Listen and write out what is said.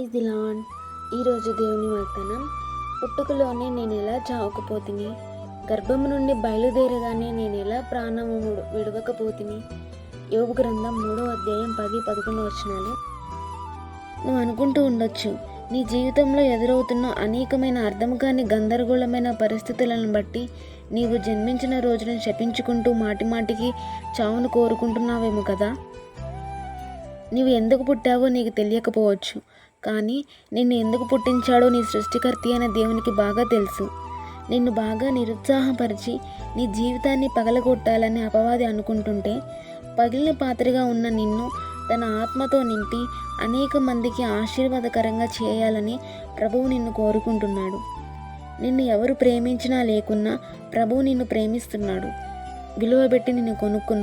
ఇది లాన్ ఈరోజు దేవుని వాగ్దానం. పుట్టుకలోనే నేను ఎలా చావకపోతిని, గర్భము నుండి బయలుదేరగానే నేను ఎలా ప్రాణము విడవకపోతిని. యోబు గ్రంథం 3వ అధ్యాయం 10-11 వచనాలు. నువ్వు అనుకుంటూ ఉండొచ్చు, నీ జీవితంలో ఎదురవుతున్న అనేకమైన అర్థం కాని గందరగోళమైన పరిస్థితులను బట్టి నీవు జన్మించిన రోజును శపించుకుంటూ మాటిమాటికి చావును కోరుకుంటున్నావేమో కదా. నీవు ఎందుకు పుట్టావో నీకు తెలియకపోవచ్చు, కానీ నిన్ను ఎందుకు పుట్టించాడో నీ సృష్టికర్త అయిన దేవునికి బాగా తెలుసు. నిన్ను బాగా నిరుత్సాహపరిచి నీ జీవితాన్ని పగలగొట్టాలని అపవాది అనుకుంటుంటే, పగిలిన పాత్రగా ఉన్న నిన్ను తన ఆత్మతో నింపి అనేక మందికి ఆశీర్వాదకరంగా చేయాలని ప్రభువు నిన్ను కోరుకుంటున్నాడు. నిన్ను ఎవరు ప్రేమించినా లేకున్నా ప్రభువు నిన్ను ప్రేమిస్తున్నాడు. విలువబెట్టి నిన్ను కొనుక్కున్నాడు.